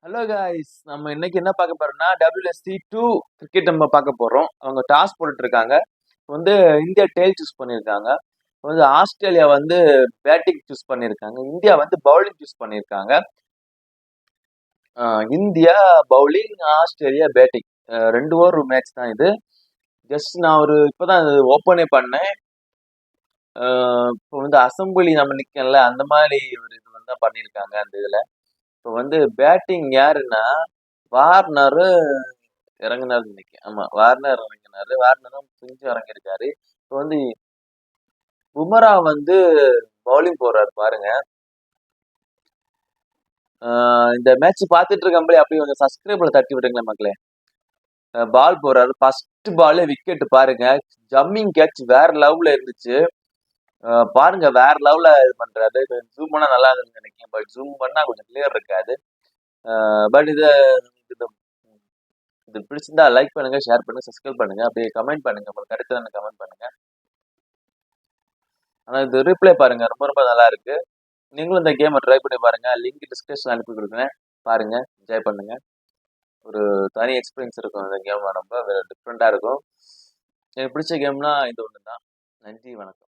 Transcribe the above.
Hello guys, நம்ம இன்னைக்கு என்ன பார்க்க போறோம்னா WSC2 கிரிக்கெட் நம்ம பார்க்க போறோம். அவங்க டாஸ் போட்டுட்டு இருக்காங்க. இப்ப வந்து இந்தியா டெயில் சூஸ் பண்ணியிருக்காங்க. இப்ப வந்து ஆஸ்திரேலியா வந்து பேட்டிங் சூஸ் பண்ணியிருக்காங்க. இந்தியா வந்து பவுலிங் சூஸ் பண்ணியிருக்காங்க. India bowling, Australia batting. 2 over match தான் இது. ஜஸ்ட் நான் இப்பதான் ஓப்பனே பண்ணேன். இப்போ வந்து அசம்பிளி நம்ம நிக்கல அந்த மாதிரி ஒரு இது வந்து பண்ணியிருக்காங்க அந்த இதுல. இப்போ வந்து பேட்டிங் யாருன்னா வார்னரு இறங்குனாரு இன்னைக்கு. ஆமா, வார்னர் இறங்கினாரு. வார்னரும் கொஞ்சம் இறங்கியிருக்காரு. இப்போ வந்து புமரா வந்து பவுலிங் போடுறாரு பாருங்க. இந்த மேட்ச் பார்த்துட்டு இருக்கம்படி அப்படி கொஞ்சம் சப்ஸ்கிரைப்ல தட்டி விடுங்களேன் மக்களே. பால் போடுறாரு, ஃபர்ஸ்ட் பால் விக்கெட் பாருங்க. ஜம்மிங் கேட்ச் வேற லெவல்ல இருந்துச்சு. பாருங்க வேற லெவல்ல இது பண்றாரு. ஜூம் பண்ணா நல்லா இருக்குன்னு நினைக்கிறேன், பட் ஜூம் பண்ணா கொஞ்சம் கிளியர் இருக்காது. பட் இது இது இது பிடிச்சிருந்தா லைக் பண்ணுங்க, ஷேர் பண்ணுங்க, சப்ஸ்கிரைப் பண்ணுங்க, அப்படியே கமெண்ட் பண்ணுங்க. உங்களுக்கு கருத்து கமெண்ட் பண்ணுங்க. ஆனா இது ரீப்ளே பாருங்க, ரொம்ப ரொம்ப நல்லா இருக்கு. நீங்களும் இந்த கேமை ட்ரை பண்ணி பாருங்க. லிங்க் டிஸ்கிரிப்ஷன் அனுப்பி கொடுக்குறேன், பாருங்க, என்ஜாய் பண்ணுங்க. ஒரு தனி எக்ஸ்பீரியன்ஸ் இருக்கும் இந்த கேம், ரொம்ப டிஃப்ரெண்டா இருக்கும். எனக்கு பிடிச்ச கேம்னா இது ஒன்று தான். நன்றி, வணக்கம்.